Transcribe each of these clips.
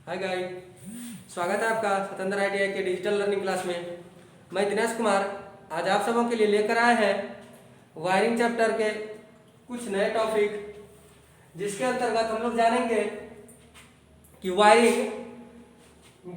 Hi guys, स्वागत है आपका स्वतंत्र आईटीआई के डिजिटल लर्निंग क्लास में। मैं दिनेश कुमार आज आप सबों के लिए लेकर आए हैं वायरिंग चैप्टर के कुछ नए टॉपिक, जिसके अंतर्गत हम लोग जानेंगे कि वायरिंग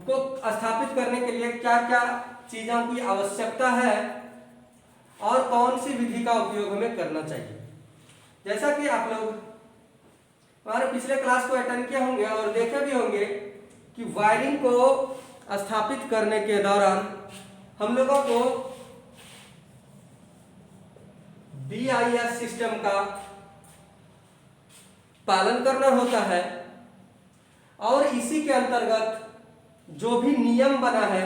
को स्थापित करने के लिए क्या क्या चीज़ों की आवश्यकता है और कौन सी विधि का उपयोग हमें करना चाहिए। जैसा कि आप लोग हमारे पिछले क्लास को अटेंड किए होंगे और देखे भी होंगे कि वायरिंग को स्थापित करने के दौरान हम लोगों को BIS सिस्टम का पालन करना होता है और इसी के अंतर्गत जो भी नियम बना है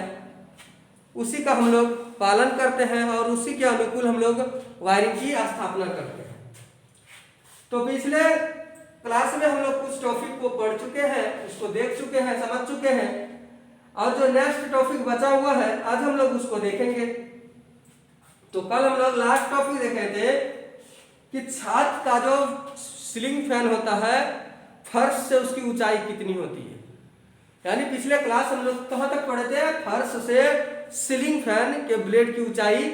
उसी का हम लोग पालन करते हैं और उसी के अनुकूल हम लोग वायरिंग की स्थापना करते हैं। तो पिछले क्लास में हम लोग कुछ टॉपिक को पढ़ चुके हैं, उसको देख चुके हैं, समझ चुके हैं और जो नेक्स्ट टॉपिक बचा हुआ है आज हम लोग उसको देखेंगे। तो कल हम लोग लास्ट टॉपिक देखे थे कि छत का जो सीलिंग फैन होता है फर्श से उसकी ऊंचाई कितनी होती है। यानी पिछले क्लास हम लोग कहां तक पढ़े थे, फर्श से सीलिंग फैन के ब्लेड की ऊंचाई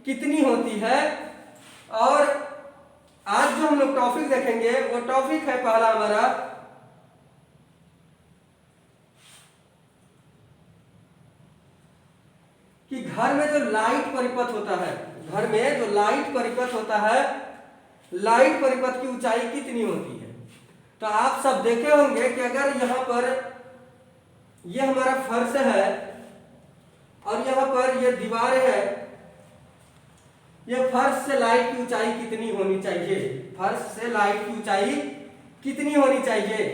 कितनी होती है। और आज जो हम लोग टॉपिक देखेंगे वो टॉपिक है पहला हमारा कि घर में जो लाइट परिपथ होता है, घर में जो लाइट परिपथ होता है, लाइट परिपथ की ऊंचाई कितनी होती है। तो आप सब देखे होंगे कि अगर यहां पर ये हमारा फर्श है और यहां पर ये दीवार है, ये फर्श से लाइट की ऊंचाई कितनी होनी चाहिए, फर्श से लाइट की ऊंचाई कितनी होनी चाहिए।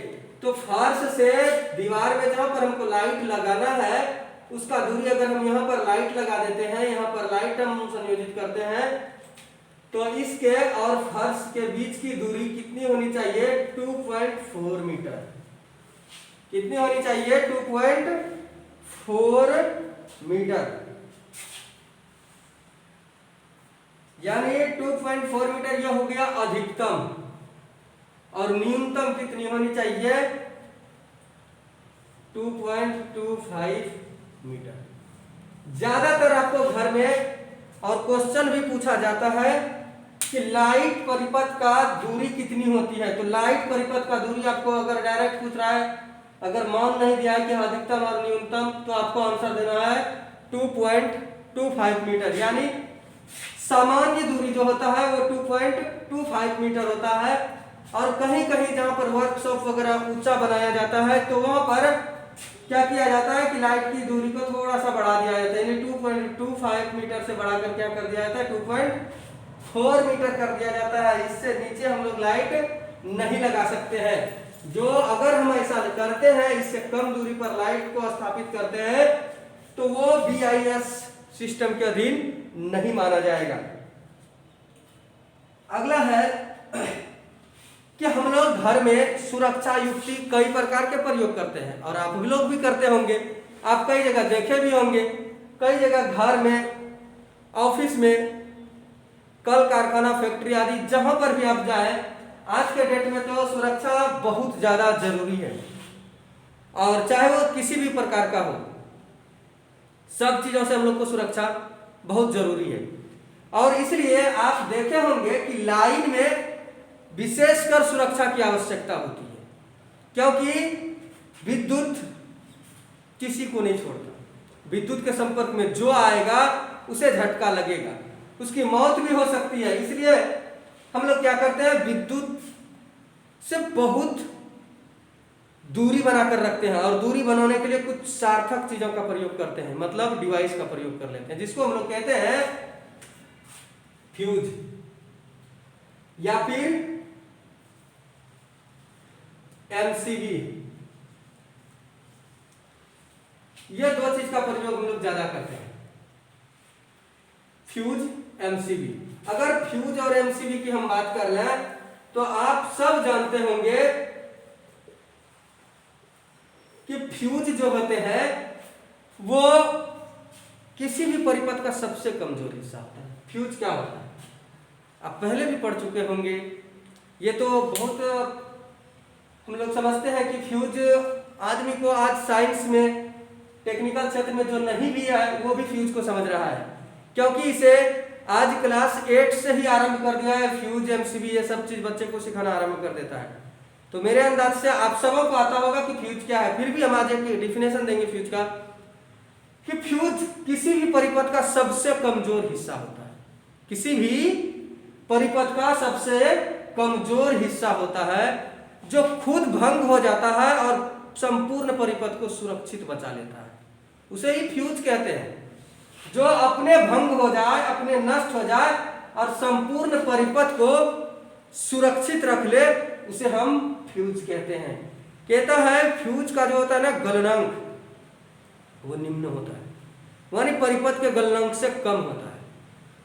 तो फर्श से दीवार में जहां पर हमको लाइट लगाना है उसका दूरी अगर हम यहां पर लाइट लगा देते हैं, यहां पर लाइट हम संयोजित करते हैं, तो इसके और फर्श के बीच की दूरी कितनी होनी चाहिए, 2.4 मीटर। कितनी होनी चाहिए, 2.4 मीटर। यानी 2.4 मीटर यह हो गया अधिकतम, और न्यूनतम कितनी होनी चाहिए, 2.25 मीटर। ज्यादातर आपको घर में और क्वेश्चन भी पूछा जाता है कि लाइट परिपथ का दूरी कितनी होती है। तो लाइट परिपथ का दूरी आपको अगर डायरेक्ट पूछ रहा है, अगर मान नहीं दिया है कि अधिकतम और न्यूनतम, तो आपको आंसर देना है 2.25 मीटर। यानी सामान्य दूरी जो होता है वो 2.25 मीटर होता है। और कहीं कहीं जहां पर वर्कशॉप वगैरह ऊंचा बनाया जाता है तो वहां पर क्या किया जाता है कि लाइट की दूरी को थोड़ा सा बढ़ा दिया जाता है, यानी 2.25 मीटर से बढ़ाकर क्या कर दिया जाता है, 2.4 मीटर कर दिया जाता है। इससे नीचे हम लोग लाइट नहीं लगा सकते हैं। जो अगर हम ऐसा करते हैं, इससे कम दूरी पर लाइट को स्थापित करते हैं, तो वो BIS सिस्टम के अधीन नहीं माना जाएगा। अगला है कि हम लोग घर में सुरक्षा युक्ति कई प्रकार के प्रयोग करते हैं और आप भी लोग भी करते होंगे। आप कई जगह देखे भी होंगे, कई जगह घर में, ऑफिस में, कल कारखाना, फैक्ट्री आदि जहां पर भी आप जाएं, आज के डेट में तो सुरक्षा बहुत ज्यादा जरूरी है। और चाहे वो किसी भी प्रकार का हो, सब चीजों से हम लोग को सुरक्षा बहुत जरूरी है। और इसलिए आप देखे होंगे कि लाइन में विशेषकर सुरक्षा की आवश्यकता होती है, क्योंकि विद्युत किसी को नहीं छोड़ता। विद्युत के संपर्क में जो आएगा उसे झटका लगेगा, उसकी मौत भी हो सकती है। इसलिए हम लोग क्या करते हैं, विद्युत से बहुत दूरी बनाकर रखते हैं और दूरी बनाने के लिए कुछ सार्थक चीजों का प्रयोग करते हैं, मतलब डिवाइस का प्रयोग कर लेते हैं, जिसको हम लोग कहते हैं फ्यूज या फिर MCB। ये दो चीज का प्रयोग हम लोग ज्यादा करते हैं, फ्यूज, MCB। अगर फ्यूज और MCB की हम बात कर लें तो आप सब जानते होंगे कि फ्यूज जो होते हैं वो किसी भी परिपथ का सबसे कमजोर हिस्सा होता है। फ्यूज क्या होता है आप पहले भी पढ़ चुके होंगे। ये तो बहुत हम लोग समझते हैं कि फ्यूज आदमी को आज साइंस में, टेक्निकल क्षेत्र में जो नहीं भी है वो भी फ्यूज को समझ रहा है, क्योंकि इसे आज क्लास 8 से ही आरंभ कर दिया है। फ्यूज, एमसीबी ये सब चीज बच्चे को सिखाना आरंभ कर देता है। तो मेरे अंदाज से आप सबों को आता होगा कि फ्यूज क्या है। फिर भी हम आज एक डिफिनेशन देंगे फ्यूज का, कि फ्यूज किसी भी परिपथ का सबसे कमजोर हिस्सा होता है। किसी भी परिपथ का सबसे कमजोर हिस्सा होता है जो खुद भंग हो जाता है और संपूर्ण परिपथ को सुरक्षित बचा लेता है, उसे ही फ्यूज कहते हैं। जो अपने भंग हो जाए, अपने नष्ट हो जाए और संपूर्ण परिपथ को सुरक्षित रख ले, उसे हम फ्यूज कहते हैं। कहता है फ्यूज का जो होता है ना गलनांक, वो निम्न होता है, यानी परिपथ के गलनांक से कम होता है।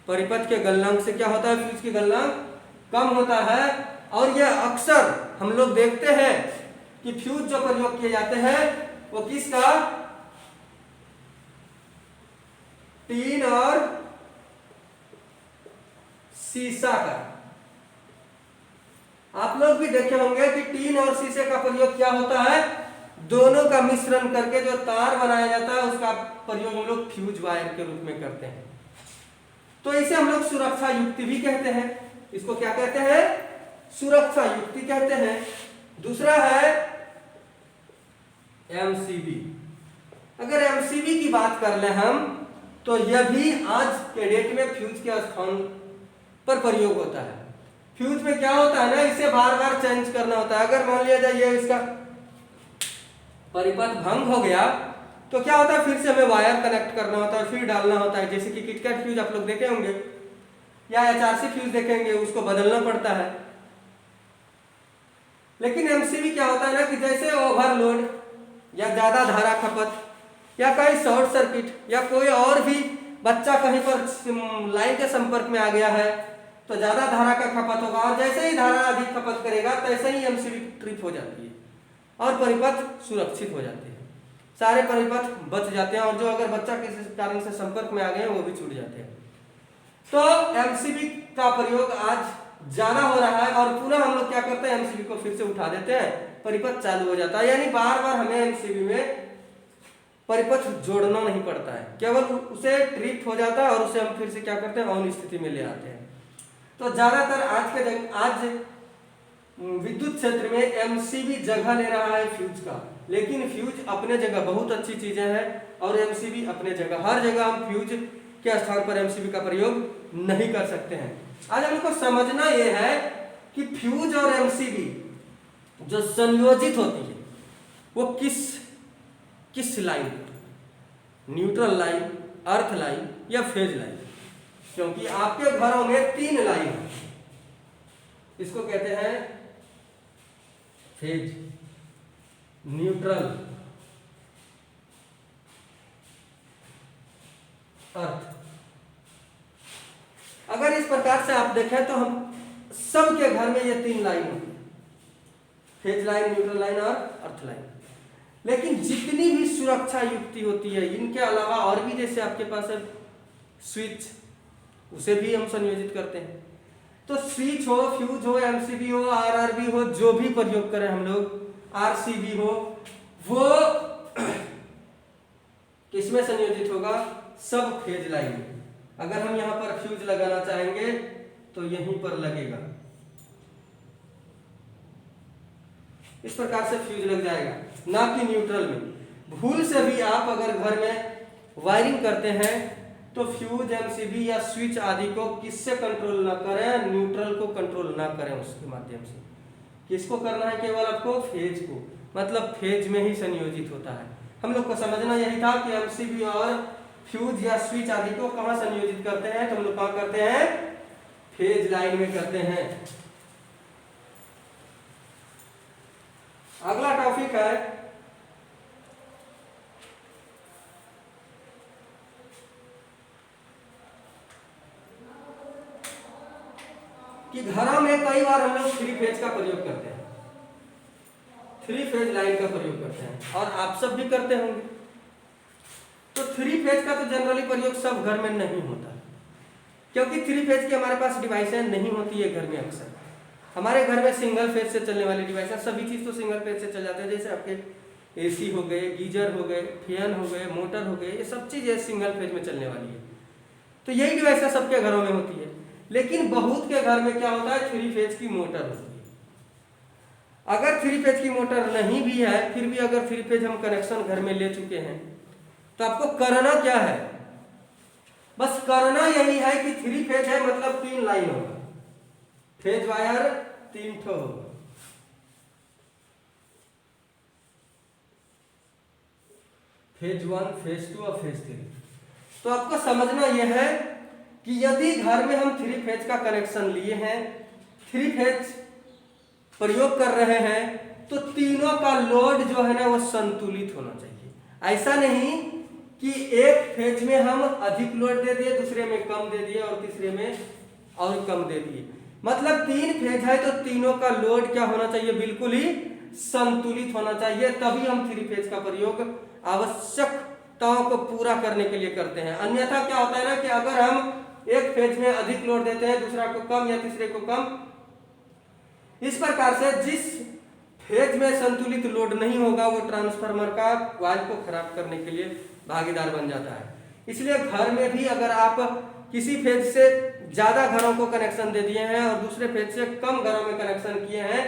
परिपथ के गलनांक से क्या होता है? फ्यूज की गलनांक कम होता है। और यह अक्सर हम लोग देखते हैं कि फ्यूज जो प्रयोग किए जाते हैं वो किसका? टीन और सीसा का। आप लोग भी देखे होंगे कि टीन और शीशे का प्रयोग क्या होता है? दोनों का मिश्रण करके जो तार बनाया जाता है उसका प्रयोग हम लोग फ्यूज वायर के रूप में करते हैं। तो इसे हम लोग सुरक्षा युक्ति भी कहते हैं। इसको क्या कहते हैं? सुरक्षा युक्ति कहते हैं। दूसरा है एमसीबी। अगर एमसीबी की बात कर ले हम, तो यह भी आज के डेट में फ्यूज के स्थान पर प्रयोग होता है। फ्यूज में क्या होता है ना, इसे बार बार चेंज करना होता है। अगर मान लिया जाए ये इसका परिपथ भंग हो गया तो क्या होता है, फिर से हमें वायर कनेक्ट करना होता है, फिर डालना होता है। जैसे कि किटकैट फ्यूज आप लोग देखे होंगे या एचआरसी फ्यूज देखेंगे, उसको बदलना पड़ता है। लेकिन एमसीबी क्या होता है ना कि जैसे ओवरलोड या ज्यादा धारा खपत या कहीं शॉर्ट सर्किट या कोई और भी बच्चा कहीं पर लाइन के संपर्क में आ गया है तो ज्यादा धारा का खपत होगा, और जैसे ही धारा अधिक खपत करेगा तैसे ही एमसीबी ट्रिप हो जाती है और परिपथ सुरक्षित हो जाते हैं। सारे परिपथ बच जाते हैं, और जो अगर बच्चा किसी कारण से संपर्क में आ गए हैं वो भी छूट जाते हैं। तो एमसीबी का प्रयोग आज ज्यादा हो रहा है, और पुनः हम लोग क्या करते हैं, एमसीबी को फिर से उठा देते हैं, परिपथ चालू हो जाता है। यानी बार बार हमें एमसीबी में परिपथ जोड़ना नहीं पड़ता है, केवल उसे ट्रिप हो जाता है और उसे हम फिर से क्या करते हैं, ऑन स्थिति में ले आते हैं। तो ज्यादातर आज विद्युत क्षेत्र में एमसीबी जगह ले रहा है फ्यूज का। लेकिन फ्यूज अपने जगह बहुत अच्छी चीजें हैं और एमसीबी अपने जगह। हर जगह हम फ्यूज के स्थान पर एमसीबी का प्रयोग नहीं कर सकते हैं। आज हमको समझना यह है कि फ्यूज और एमसीबी जो संयोजित होती है वो किस लाइन, न्यूट्रल लाइन, अर्थ लाइन या फेज लाइन। क्योंकि आपके घरों में 3 लाइन है, इसको कहते हैं फेज, न्यूट्रल, अर्थ। अगर इस प्रकार से आप देखें तो हम सबके घर में ये 3 लाइन होती है, फेज लाइन, न्यूट्रल लाइन और अर्थ लाइन। लेकिन जितनी भी सुरक्षा युक्ति होती है, इनके अलावा और भी, जैसे आपके पास है स्विच, उसे भी हम संयोजित करते हैं। तो स्विच हो, फ्यूज हो, एमसीबी हो, आरआरबी हो, जो भी प्रयोग करें हम लोग, आरसीबी हो, वो किसमें संयोजित होगा? सब फेज लाइन में। अगर हम यहां पर फ्यूज लगाना चाहेंगे तो यहीं पर लगेगा, इस प्रकार से फ्यूज लग जाएगा, ना कि न्यूट्रल में। भूल से भी आप अगर घर में वायरिंग करते हैं तो फ्यूज, एमसीबी या स्विच आदि को किससे कंट्रोल ना करें, न्यूट्रल को कंट्रोल ना करें उसके माध्यम से। किसको करना है? केवल आपको फेज को, मतलब फेज में ही संयोजित होता है। हम लोग को समझना यही था कि एमसीबी और फ्यूज या स्विच आदि को कहां संयोजित करते हैं, तो हम लोग कहां करते हैं? फेज लाइन में करते हैं। अगला टॉपिक है कि घरों में कई बार हम लोग 3 फेज का प्रयोग करते हैं, 3 फेज लाइन का प्रयोग करते हैं, और आप सब भी करते होंगे। तो 3 फेज का तो जनरली प्रयोग सब घर में नहीं होता, क्योंकि 3 फेज की हमारे पास डिवाइसें नहीं होती है घर में। अक्सर हमारे घर में सिंगल फेज से चलने वाली डिवाइस है, सभी चीज तो सिंगल फेज से चल जाते हैं। जैसे आपके एसी हो गए, गीजर हो गए, फैन हो गए, मोटर हो गए, ये सब चीज़ें सिंगल फेज में चलने वाली है। तो यही डिवाइस सबके घरों में होती है। लेकिन बहुत के घर में क्या होता है, 3 फेज की मोटर होती है। अगर 3 फेज की मोटर नहीं भी है, फिर भी अगर 3 फेज हम कनेक्शन घर में ले चुके हैं, तो आपको करना क्या है, बस करना यही है कि 3 फेज है मतलब 3 लाइन होगा, फेज वायर 3 ठो होगा। फेज 1, फेज 2 और फेज 3। तो आपको समझना यह है कि यदि घर में हम 3 फेज का कनेक्शन लिए हैं, 3 फेज प्रयोग कर रहे हैं, तो तीनों का लोड जो है ना वो संतुलित होना चाहिए। ऐसा नहीं कि एक फेज में हम अधिक लोड दे दिए, दूसरे में कम दे दिए और तीसरे में और कम दे दिए। मतलब 3 फेज है तो तीनों का लोड क्या होना चाहिए, बिल्कुल ही संतुलित होना चाहिए। तभी हम 3 फेज का प्रयोग आवश्यकताओं को पूरा करने के लिए करते हैं। अन्यथा क्या होता है ना कि अगर हम एक फेज में अधिक लोड देते हैं, दूसरा को कम या तीसरे को कम, इस प्रकार से जिस फेज में संतुलित लोड नहीं होगा वो ट्रांसफार्मर का कॉइल को खराब करने के लिए भागीदार बन जाता है। इसलिए घर में भी अगर आप किसी फेज से ज्यादा घरों को कनेक्शन दे दिए हैं और दूसरे फेज से कम घरों में कनेक्शन किए हैं,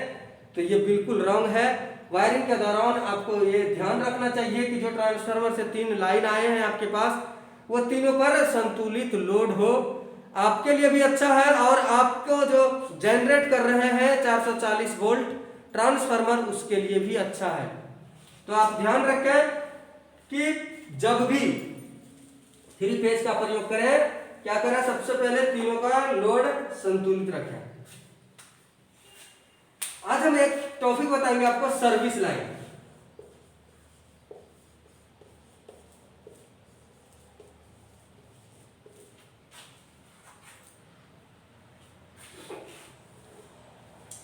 तो ये बिल्कुल रॉन्ग है। वायरिंग के दौरान आपको ये ध्यान रखना चाहिए कि जो ट्रांसफार्मर से 3 लाइन आए हैं आपके पास, वो तीनों पर संतुलित लोड हो। आपके लिए भी अच्छा है और आपको जो जनरेट कर रहे हैं 440 वोल्ट ट्रांसफार्मर, उसके लिए भी अच्छा है। तो आप ध्यान रखें कि जब भी 3 फेज का प्रयोग करें, क्या करें, सबसे पहले तीनों का लोड संतुलित रखें। आज हम एक टॉपिक बताएंगे आपको, सर्विस लाइन।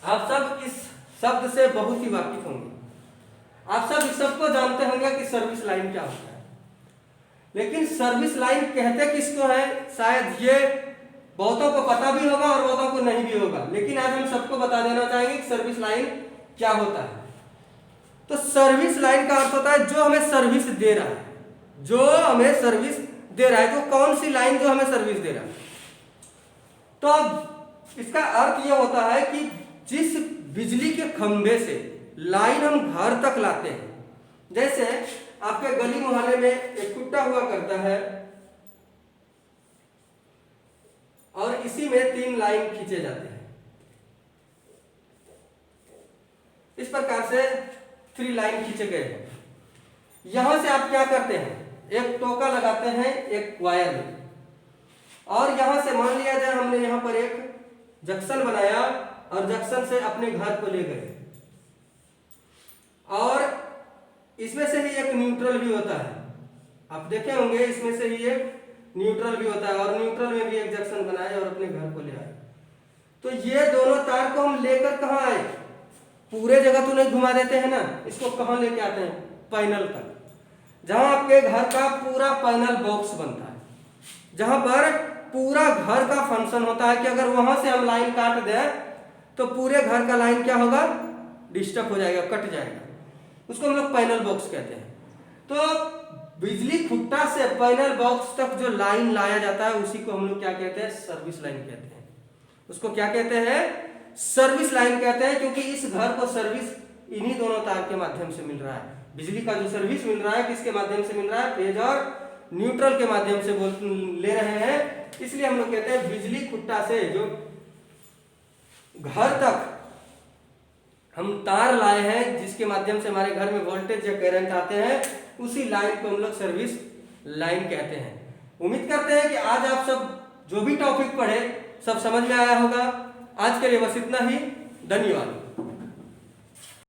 आप सब इस शब्द से बहुत ही वाकिफ होंगे, आप सब इस सबको जानते होंगे कि सर्विस लाइन क्या होता है। लेकिन सर्विस लाइन कहते किसको है, शायद ये बहुतों को पता भी होगा और बहुतों को नहीं भी होगा, लेकिन आज हम सबको बता देना चाहेंगे कि सर्विस लाइन क्या होता है। तो सर्विस लाइन का अर्थ होता है जो हमें सर्विस दे रहा है, जो हमें सर्विस दे रहा है। तो कौन सी लाइन जो हमें सर्विस दे रहा है, तो अब इसका अर्थ यह होता है कि जिस बिजली के खंभे से लाइन हम घर तक लाते हैं, जैसे आपके गली मोहल्ले में एक कुत्ता हुआ करता है और इसी में 3 लाइन खींचे जाते हैं। इस प्रकार से 3 लाइन खींचे गए हैं। यहां से आप क्या करते हैं, एक टोका लगाते हैं एक वायर में, और यहां से मान लिया जाए हमने यहां पर एक जंक्शन बनाया और जंक्शन से अपने घर को ले गए, और इसमें से ही एक न्यूट्रल भी होता है, आप देखे होंगे इसमें से ही एक न्यूट्रल भी होता है, और न्यूट्रल में भी एक जंक्शन बनाए और अपने घर को ले आए। तो ये दोनों तार को हम लेकर कहाँ आए, पूरे जगह तो नहीं घुमा देते हैं ना, इसको कहाँ लेके आते हैं, पैनल तक, जहां आपके घर का पूरा पैनल बॉक्स बनता है, जहां पर पूरा घर का फंक्शन होता है कि अगर वहां से हम लाइन काट दें तो पूरे घर का लाइन क्या होगा, डिस्टर्ब हो जाएगा, कट जाएगा, उसको हम लोग पैनल बॉक्स कहते हैं। तो बिजली खुट्टा से पैनल बॉक्स तक जो लाइन लाया जाता है उसी को हम लोग क्या कहते हैं, सर्विस लाइन कहते हैं। उसको क्या कहते हैं, सर्विस लाइन कहते हैं, क्योंकि इस घर को सर्विस इन्हीं दोनों तार के माध्यम से मिल रहा है। बिजली का जो सर्विस मिल रहा है किसके माध्यम से मिल रहा है, फेज और न्यूट्रल के माध्यम से ले रहे हैं। इसलिए हम लोग कहते हैं बिजली खुट्टा से जो घर तक हम तार लाए हैं, जिसके माध्यम से हमारे घर में वोल्टेज या करंट आते हैं, उसी लाइन को हम लोग सर्विस लाइन कहते हैं। उम्मीद करते हैं कि आज आप सब जो भी टॉपिक पढ़े सब समझ में आया होगा। आज के लिए बस इतना ही, धन्यवाद।